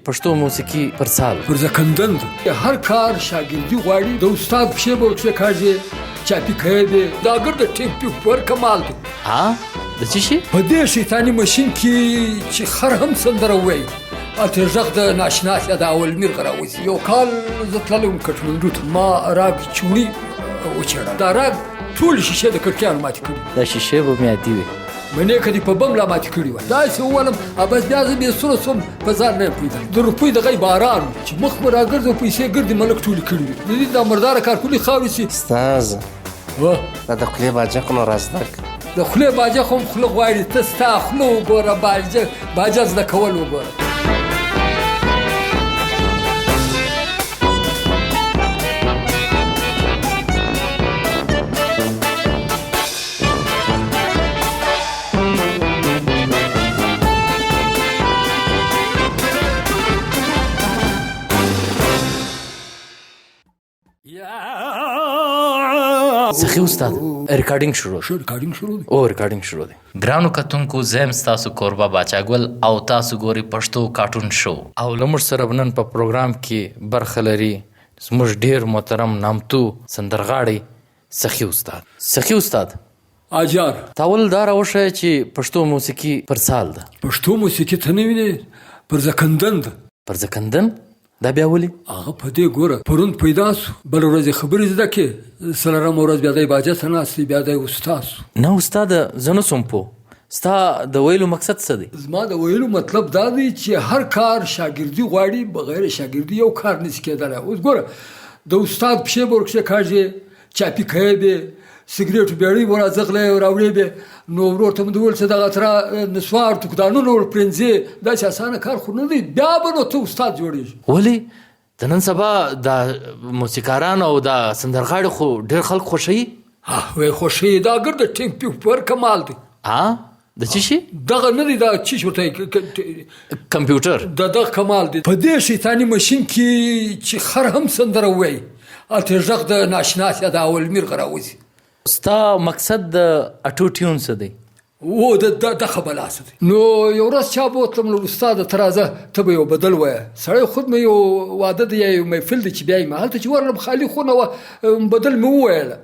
پښتو موسیقي پر سال پر زکندن ده هر کار شاګردي غواړي د استاد پښې به ورکښې کاږي چاپي کوي دی دا ګر د ټیمپي پر کمال دی د څه شي په دې شیطاني ماشین کې چې خر هم سندره ووایي هلته غږ د ناشنا د اول مرغه راوځي یو کال زه تللی وم کټمنډو ته ما راګ چوڼي وچېړل دا راګ ټولې شیشې د کړکیانو ماتې کړي دا شیشې به مې عادي وي منې که دې په بم لا ماتې کړي وای داسې وولم بس بیا زه بې سوره سوم په ځان نه یم پوهېدلی د روپۍ دغه باران چې مخ مې راګرځي پیسې ګردې ملک ټولې کړي وي د دې دا مرداره کارکولي خاورې چې استاذه دا د خولې باجق نو را زده کړه د خولې باجق هم خوله غواړي ته ستا خوله وګوره باجه زده کول وګوره سخي استاد ریکارډینګ شروع ریکارډینګ شروع دی ریکارډینګ شروع دی ګرانو کتونکو زم ستاسو کوربه باچاګل او تاسو ګوري پښتو کارټون شو او لمر سره نن په پروګرام کې برخه لري زموږ ډیر محترم نامتو سندرغاړي سخي استاد اجار تاول دا راوښیه چې پښتو موسیقي پر سال ده پښتو موسیقي ته نه وینې پر زکندن ده پر زکندن دا بیا ولې هغه په دې ګوره پرون پیدا سو بله ورځ یې خبرې زده کړې څلورمه ورځ بیا دی باجه ته ناست دی بیا دی استاد سو نه استاده زه نه سوم پوه ستا د ویلو مقصد څه دی زما د ویلو مطلب دا دی چې هر کار شاګردي غواړي بغیر شاګردي یو کار نشي کېدلی اوس ګوره د استاد پښې به ورکښې کاږي چاپي کوي به سګرېټو بیړۍ به راځغلی راوړې به نو ورور ته مې د وویل چې دغه تره نسوار تکدانونه ورپرېنځې داسې اسانه کار خو نه دی بیا به نو ته استاد جوړېږي ولې د نن سبا د موسیقاران او د سندرغاړي خو ډېر خلک خوښوي وایي خوښوي دا ګر د ټیمپي پر کمال دی د څه شي دغه نه دی دا چی ورته کمپیوټر دغه کمال دی په دې شیطاني ماشین کې چې خر هم سندره ووایي هلته غږ د ناشنا د اول مرغه راوځي ستا مقصد د اټو ټیون څه دی دغه بلا څه دی نو یو ورځ چا بوتلم له استاده ته راځه ته به یو بدل وایه سړی خود مې یو واده دی یا یو محفل دی چې بیا یې هلته چې ورغلم خالي خونه وه بدل مې وویله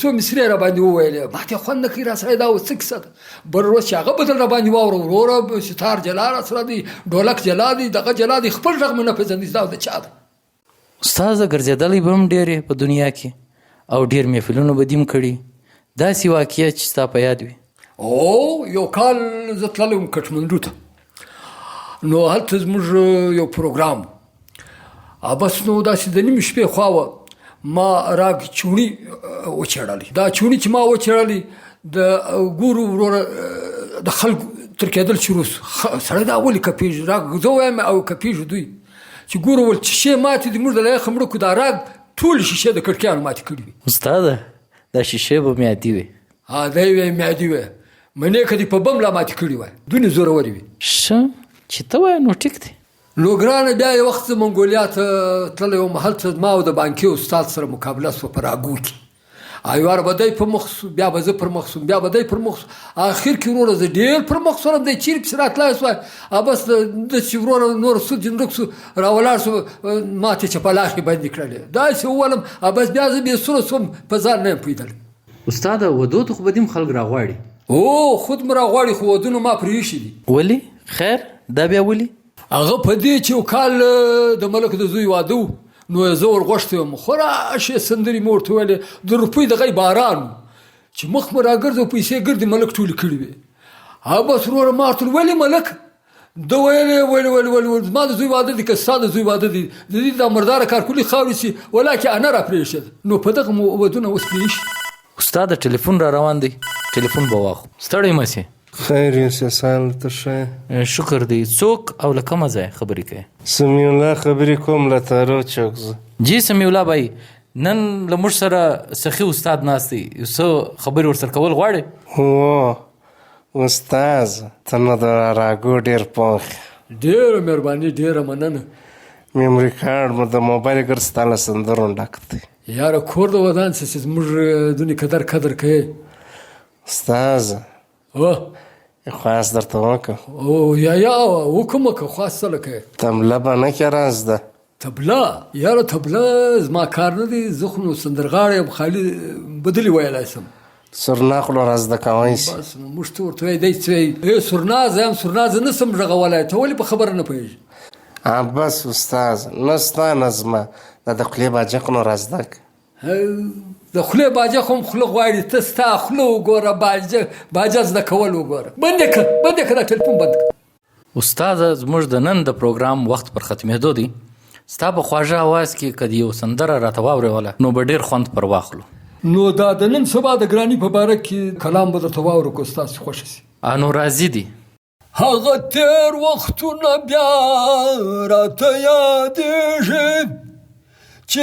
څو مصرې را باندې وویلې ما ته خوند نه کوي را سړی دا اوس څه کیسه ده بل ورځ چې هغه بدل را باندې واوره وروره ستار جلا را سره دی ډولک جلا دی دغه جلا دی خپل غږ مې نه پېژندي دا د چا ده استاده ګرځېدلی به هم ډېرې په دنیا کې او ډېر محفلونه به دې هم کړي داسې واقعه چې ستا په یاد وي یو کال زه تللی وم کټمنډو ته نو هلته زموږ یو پروګرام بس نو داسې د نیمې شپې خوا وه ما راګ چوڼي وچېړلی دا چوڼي چې ما وچېړلی د ګورو وروره د خلکو تر کېدل شروع سو سړی دا ولې کپېږي راګ زه وایم او کپېږي دوی چې ګورو ول شیشې ماتې دي موږ د لایخه مړه کړو دا راګ ټولې شیشې د کړکیانو ماتې کړي وي استاده دا شیشې به مې عادي وي دی وی مې عادي وی منې که دې په بم لا ماتې کړي وای دونې زورورې وي ښه چې ته وایې نو ټیک دی نو ګرانه بیا یو وخت زه منګولیا ته تللی وم هلته ما او د بانکي استاد سره مقابله سوه په راګو کې یوار به دی په مخ سو بیا به زه پر مخ سوم بیا به دی پر مخ سو اخر کې وروره زه ډېر پر مخ سولم دی چیرې پسې راتلی سوی بس د چې وروره نور سود جنرک سو راولاړ سو ما ته چپلاخې بندې کړلې داسې وولم بس بیا زه بې سوره سوم په ځان نه یم پوهېدلی استاده ودو ته خو به دې هم خلک راغواړي خود مې راغواړي خو ودونه ما پرې ایښي دي ولې خیر دا بیا ولې هغه په دې چې یو کال د ملک د زوی واده و نو زه ورغوښتی وم خورا سندرې مې ورته ویلې د روپۍ دغه باران چې مخ مې راګرځي پیسې ګردې ملک ټولې کړي وې بس وروره ما ورته ولې ملک ده ویلې زما د زوی واده دی که ستا د زوی واده دی د دې دا مرداره کارکولي خاورې چې ولاکې انا را پرېښېده نو په دغه ودونه اوس پرې ایښي استاده ټلیفون را روان دی ټلیفون به واخلو ستړی مه سې خیر یوسف سال ته ښه شکر دی څوک او له کومه ځای خبرې کوي سمیع الله خبرې کوم له تارو چوک زه جی سمیع الله بھائی نن له موږ سره سخي استاد ناست دی یو څه خبرې ورسره کول غواړې استاذ ته نو د راګو ډېر پوخ ډېره مهرباني ډېره مننه میموري کارډ مو د موبایل ګر ستا له سندرو ډک دی یاره کور د ودان څه چې زموږ دونې قدر کوي استاذ خواست درته وکړه او یا وکړه که خواست څه لکه تمله به نه کې راز ده تبله یاره تبله زما کار نه دی زه خو نو سندرغاړی یم خالي بدلې ویلی شم سرناخلو را زده کوی شي بس موږ ته ورته وایي دی څه وایي سرنازه یم سرنازه نه شم غږولی ته ولې په خبره نه پوهېږي بس استاد نه ستا نه زما دا د خولې باجق نو را زده که د خولې باجه خو هم خوله غواړي ته ستا خوله وګوره باجه زده کول وګوره بند یې کړه دا ټلیفون بند کړه استاده زموږ د نن د پروګرام وخت پر ختمېدو دی ستا په خواږه اواز کې که د یو سندره راته واورېوله نو به ډېر خوند پر واخلو نو دا د نن سبا د ګراني په باره کې کلام به درته واورو که ستاسې خوښه شي نو راضي دي هغه تیر وختونه بیا راته یادېږي چې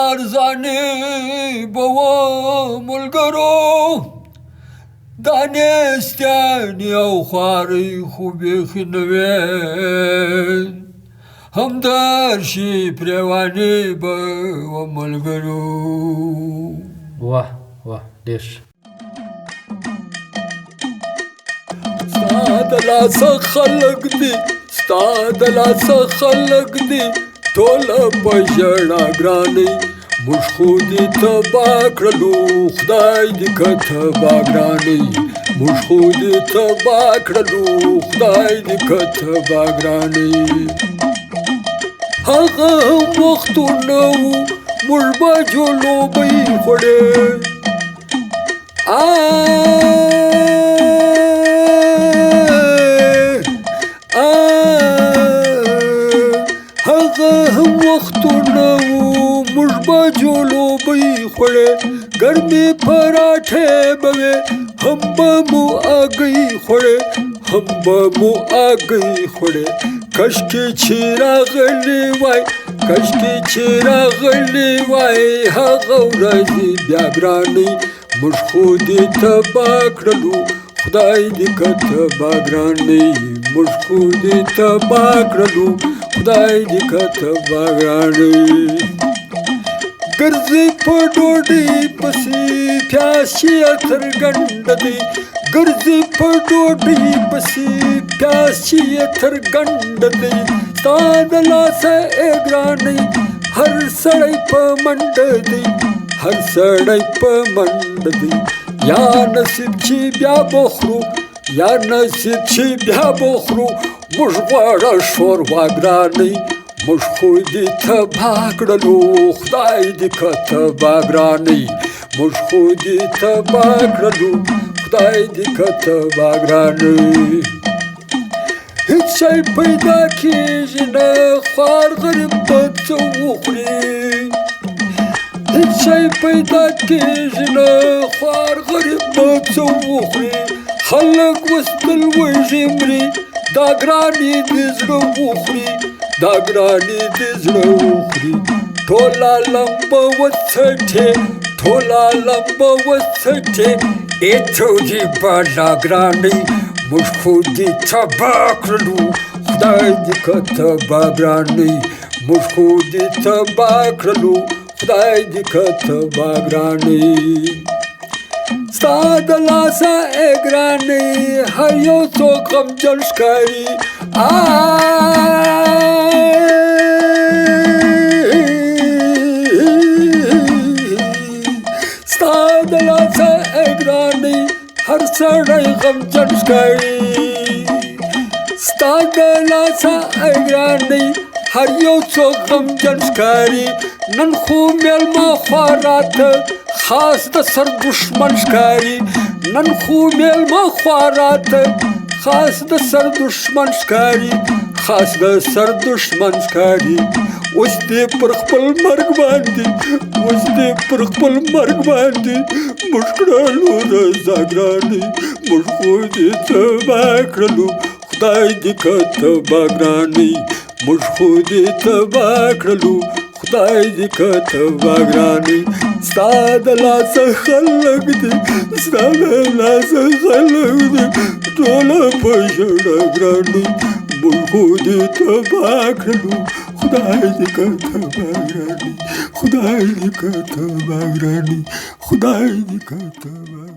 ارزانې به وه ملګرو دا نیستیانې او خوارۍ خو بیخي نه وې همدرشي پریوانې به وه ملګرو واه ډېر ستا د لاسه خلق دي ستا د لاسه خلق دي ټوله په ژړا ګرانۍ موږ خو دې تباه کړلو خدای دې که تباه ګرانۍ موږ خو دې تباه کړلو خدای دې که تباه ګرانۍ هغه وختونه وو موږ به جلوبۍ خوړې هغه وختونه وو موږ به جلوبۍ خوړې ګرمې پراټې به وې هم به مو اګۍ خوړې هم به مو اګۍ خوړې کشکې چې راغلی وای کشکې چې راغلی وای هغه ورځې بیا ګرانۍ موږ خو دې تباه کړلو خدای دې که تباه ګرانۍ موږ خو دې تباه کړلو خدای دې که تباه ګرانۍ ګرځې په ډوډۍ پسې پیاز چې اتر ګنډه دی ګرځې په ډوډۍ پسې پیاز چې اتر ګنډه دی ستا د لاسه ای ګرانۍ هر سړی په منډه دی هر سړی په منډه دی یا نصیب چې بیا بخورو یا نصیب چې بیا بخورو موږ غواړه شوروا ګرانۍ موږ خو دې تباه کړلو خدای دې که تباه ګرانۍ موږ خو دې تباه کړلو خدای دې که تباه ګرانۍ هیڅ شی پیدا کېږي نه خوار غریب به څه وخوري هیڅ شی پیدا کېږي نه خوار غریب به څه وخوري خلک وستل وږي مري دا ګرانې دې زړه وخوري دا ګرانې دې زړه وخوري ټول عالم به وڅټې ټول عالم به وڅټې ایټو دې بالا ګرانۍ موږ خو دې تباه کړلو خدای دې که تباه ګرانۍ موږ خو دې تباه کړلو خدای دې که تباه ګرانۍ ستا د لاسه ای ګرانۍ هر یو څوک غمجن ښکاري ستا د لاسه ای ګرانۍ هر سړی غمجن ښکاري ستا د لاسه ای ګرانۍ هر یو څوک غمجن ښکاري نن خو میلمه خوا راته خاص د سر دشمن ښکاري نن خو میلمه خوا راته خاص د سر دشمن ښکاري خاص د سر دشمن ښکاري اوس دې پر خپل مرګ باندې اوس دې پر خپل مرګ باندې موږ کړلو رضا ګرانۍ موږ خو دې تباه کړلو خدای دې که تباه ګرانۍ موږ خو دې تباه کړلو خدای دې که تباه ګرانۍ ستا د لاسه خلق دي ستا د لاسه خلق دي ټوله په ژړا ګرانۍ موږ خو دې تباه کړلو خدای دې که تباه ګرانۍ خدای دې که تباه ګرانۍ خدای دې که تباه